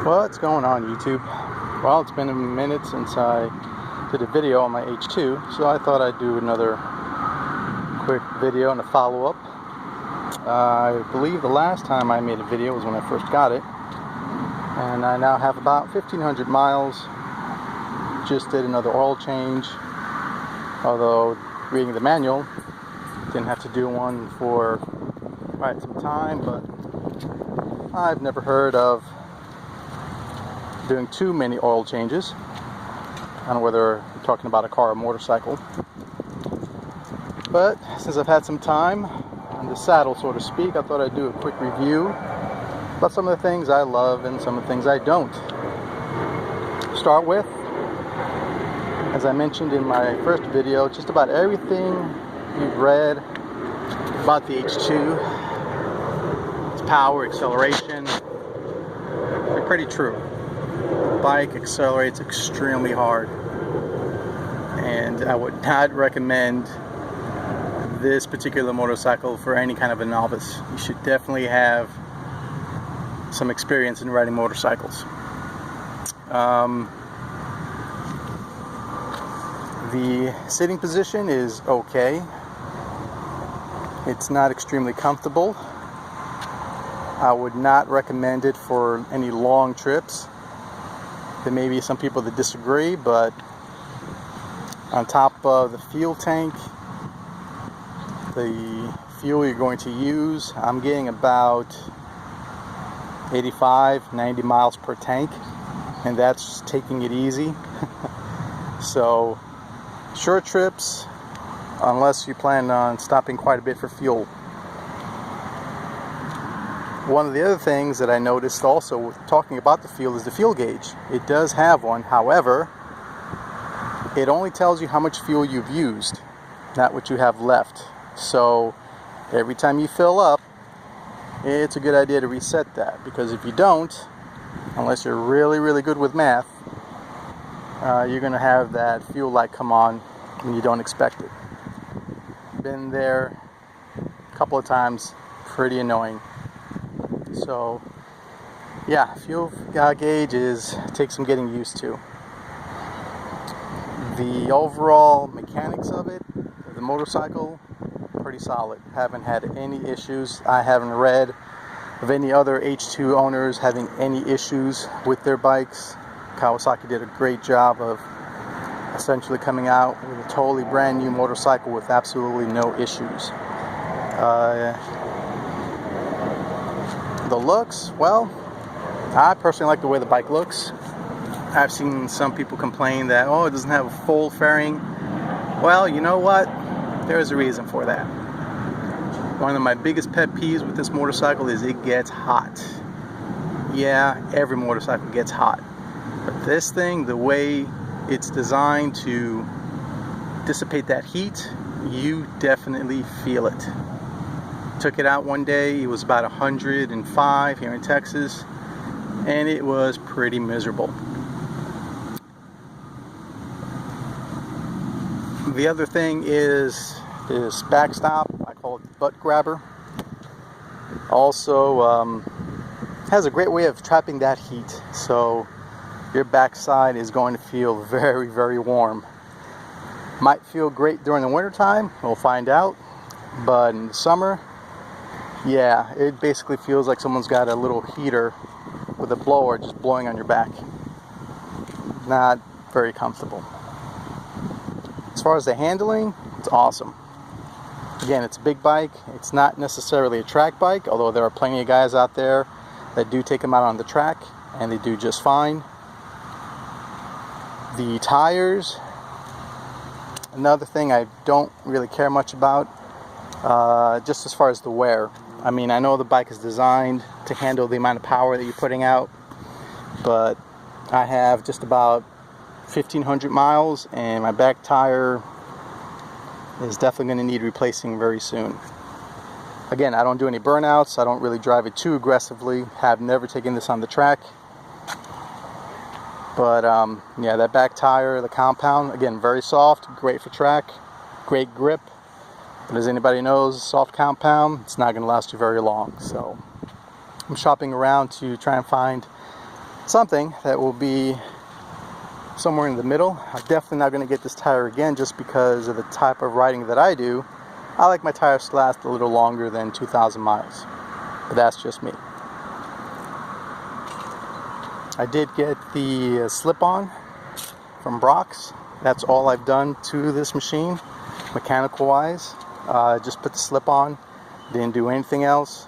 What's going on, YouTube? Well, it's been a minute since I did a video on my H2, so I thought I'd do another quick video and a follow-up. I believe the last time I made a video was when I first got it, and I now have about 1,500 miles. Just did another oil change, although reading the manual, didn't have to do one for quite some time, but I've never heard of doing too many oil changes. I don't know whether you're talking about a car or motorcycle, but since I've had some time on the saddle, so to speak, I thought I'd do a quick review about some of the things I love and some of the things I don't. Start with, as I mentioned in my first video, just about everything you've read about the H2, its power, acceleration, they're pretty true. The bike accelerates extremely hard, and I would not recommend this particular motorcycle for any kind of a novice. You should definitely have some experience in riding motorcycles. The sitting position is okay. It's not extremely comfortable. I would not recommend it for any long trips. There may be some people that disagree, but on top of the fuel tank, the fuel you're going to use, I'm getting about 85-90 miles per tank, and that's taking it easy. So short trips, unless you plan on stopping quite a bit for fuel. One of the other things that I noticed also with talking about the fuel is the fuel gauge. It does have one, however, it only tells you how much fuel you've used, not what you have left. So every time you fill up, it's a good idea to reset that, because if you don't, unless you're really good with math, you're going to have that fuel light come on when you don't expect it. Been there a couple of times, pretty annoying. So yeah, fuel gauge takes some getting used to. The overall mechanics of it, the motorcycle, pretty solid. Haven't had any issues. I haven't read of any other H2 owners having any issues with their bikes. Kawasaki did a great job of essentially coming out with a totally brand new motorcycle with absolutely no issues. The looks, well, I personally like the way the bike looks. I've seen some people complain that, oh, it doesn't have a full fairing. Well, you know what? There's a reason for that. One of my biggest pet peeves with this motorcycle is it gets hot. Yeah, every motorcycle gets hot. But this thing, the way it's designed to dissipate that heat, you definitely feel it. Took it out one day, it was about 105 here in Texas, and it was pretty miserable. The other thing is this backstop. I call it the butt grabber. Also has a great way of trapping that heat, so your backside is going to feel very warm. Might feel great during the winter time, we'll find out, but in the summer, yeah, it basically feels like someone's got a little heater with a blower just blowing on your back. Not very comfortable. As far as the handling, it's awesome. Again, it's a big bike. It's not necessarily a track bike, although there are plenty of guys out there that do take them out on the track, and they do just fine. The tires, another thing I don't really care much about, just as far as the wear. I mean, I know the bike is designed to handle the amount of power that you're putting out, but I have just about 1,500 miles, and my back tire is definitely going to need replacing very soon. Again, I don't do any burnouts. I don't really drive it too aggressively. Have never taken this on the track. But yeah, that back tire, the compound, again, very soft, great for track, great grip. But as anybody knows, soft compound, it's not going to last you very long. So I'm shopping around to try and find something that will be somewhere in the middle. I'm definitely not going to get this tire again just because of the type of riding that I do. I like my tires to last a little longer than 2,000 miles, but that's just me. I did get the slip-on from Brock's. That's all I've done to this machine, mechanical wise. Just put the slip on, didn't do anything else.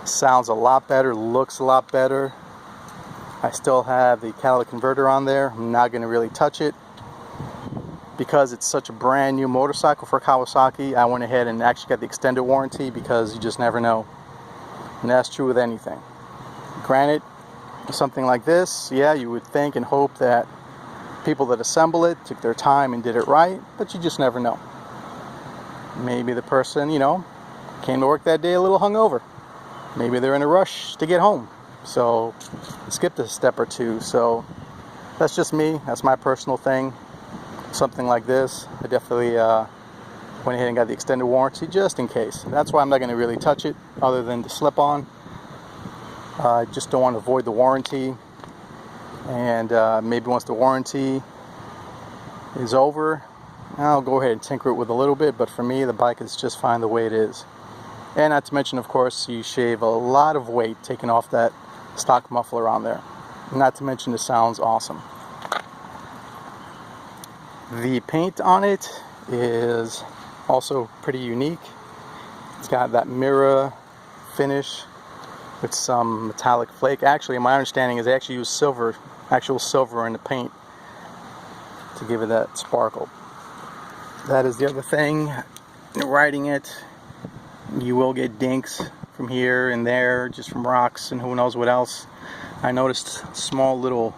Sounds a lot better, looks a lot better. I still have the catalytic converter on there. I'm not going to really touch it because it's such a brand new motorcycle for Kawasaki. I went ahead and actually got the extended warranty because you just never know, and that's true with anything. Granted, something like this, yeah, you would think and hope that people that assemble it took their time and did it right, but you just never know. Maybe the person, came to work that day a little hungover. Maybe they're in a rush to get home, so skipped a step or two. So that's just me. That's my personal thing. Something like this, I definitely went ahead and got the extended warranty just in case. That's why I'm not going to really touch it other than to slip on. I just don't want to void the warranty, and maybe once the warranty is over, I'll go ahead and tinker it with a little bit, but for me the bike is just fine the way it is. And not to mention, of course, you shave a lot of weight taking off that stock muffler on there. Not to mention it sounds awesome. The paint on it is also pretty unique. It's got that mirror finish with some metallic flake. Actually, my understanding is they actually use silver, actual silver in the paint to give it that sparkle. That is the other thing. Riding it, you will get dinks from here and there, just from rocks and who knows what else. I noticed a small little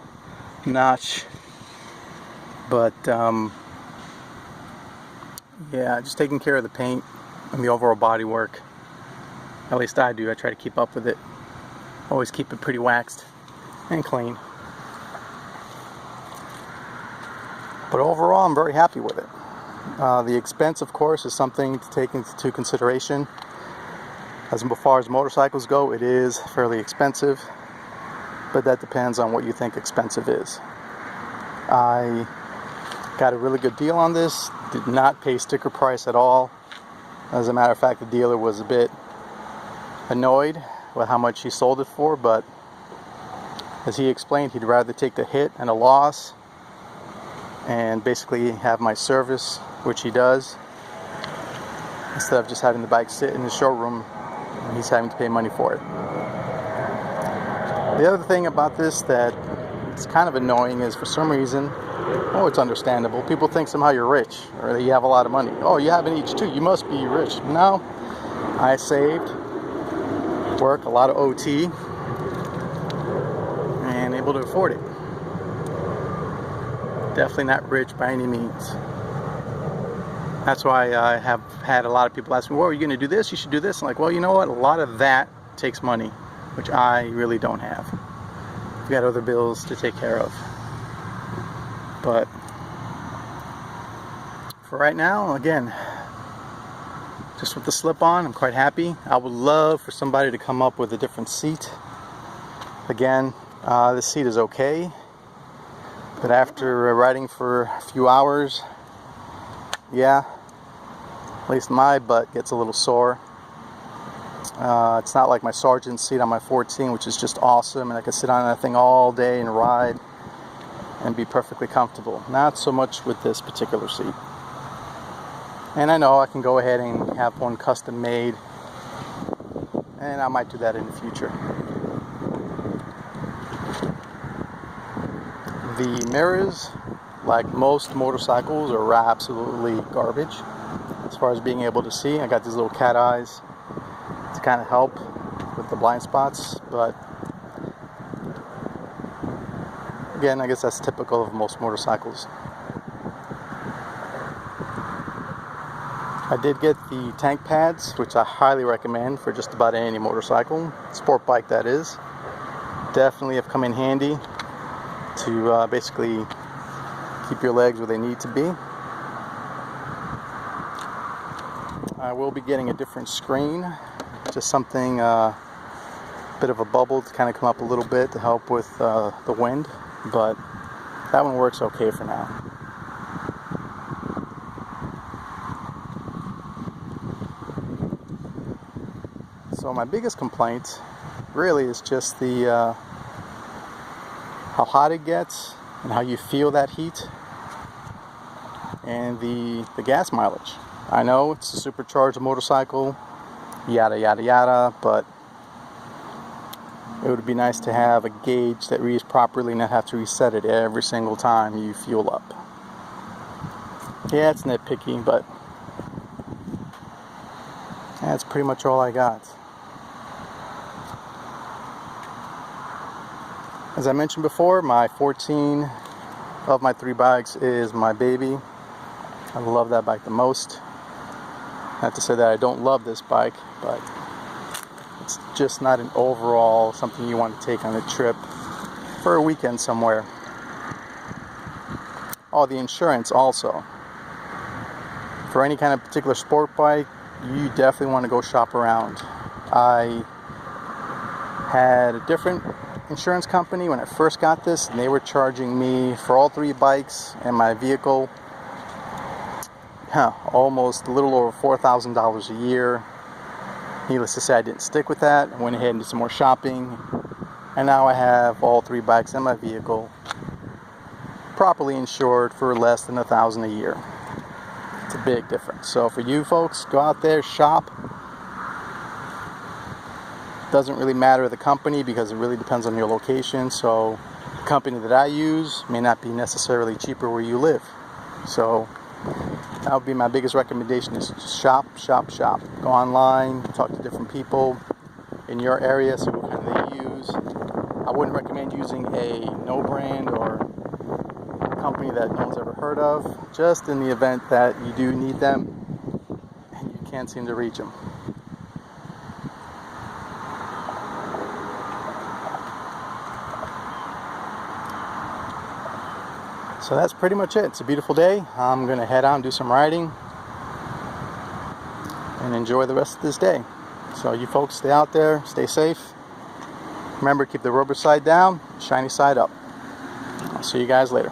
notch, but yeah, just taking care of the paint and the overall body work. At least I do. I try to keep up with it. Always keep it pretty waxed and clean. But overall, I'm very happy with it. The expense, of course, is something to take into consideration. As far as motorcycles go, it is fairly expensive, but that depends on what you think expensive is. I got a really good deal on this. Did not pay sticker price at all. As a matter of fact, the dealer was a bit annoyed with how much he sold it for, but as he explained, he'd rather take the hit and a loss and basically have my service, which he does, instead of just having the bike sit in the showroom and he's having to pay money for it. The other thing about this that is kind of annoying is, for some reason, it's understandable, people think somehow you're rich or that you have a lot of money. Oh, you have an each too, you must be rich. No, I saved, work, a lot of OT, and able to afford it. Definitely not rich by any means. That's why I have had a lot of people ask me, well, are you going to do this? You should do this. I'm like, well, you know what? A lot of that takes money, which I really don't have. I've got other bills to take care of. But for right now, again, just with the slip-on, I'm quite happy. I would love for somebody to come up with a different seat. Again, this seat is okay. But after riding for a few hours, yeah, at least my butt gets a little sore. It's not like my Sergeant seat on my 14, which is just awesome, and I can sit on that thing all day and ride and be perfectly comfortable. Not so much with this particular seat. And I know I can go ahead and have one custom made, and I might do that in the future. The mirrors, like most motorcycles, are absolutely garbage as far as being able to see. I got these little cat eyes to kind of help with the blind spots, but again, I guess that's typical of most motorcycles. I did get the tank pads, which I highly recommend for just about any motorcycle, sport bike that is. Definitely have come in handy to basically keep your legs where they need to be. I will be getting a different screen, just something bit of a bubble to kind of come up a little bit to help with the wind, but that one works okay for now. So my biggest complaint really is just the how hot it gets and how you feel that heat, and the gas mileage. I know it's a supercharged motorcycle, yada yada yada, but it would be nice to have a gauge that reads properly and not have to reset it every single time you fuel up. Yeah, it's nitpicky, but that's pretty much all I got. As I mentioned before, my 14 of my 3 bikes is my baby. I love that bike the most. Not to say that I don't love this bike, but it's just not an overall something you want to take on a trip for a weekend somewhere. Oh, the insurance also. For any kind of particular sport bike, you definitely want to go shop around. I had a different insurance company when I first got this, and they were charging me for all 3 bikes and my vehicle almost a little over $4,000 a year. Needless to say, I didn't stick with that. I went ahead and did some more shopping, and now I have all 3 bikes and my vehicle properly insured for less than $1,000 a year. It's a big difference. So for you folks, go out there, shop. Doesn't really matter the company because it really depends on your location. So the company that I use may not be necessarily cheaper where you live. So that would be my biggest recommendation, is just shop, shop, shop. Go online, talk to different people in your area, see what kind they use. I wouldn't recommend using a no brand or a company that no one's ever heard of, just in the event that you do need them and you can't seem to reach them. So that's pretty much it. It's a beautiful day. I'm going to head out and do some riding and enjoy the rest of this day. So you folks stay out there, stay safe. Remember, keep the rubber side down, shiny side up. I'll see you guys later.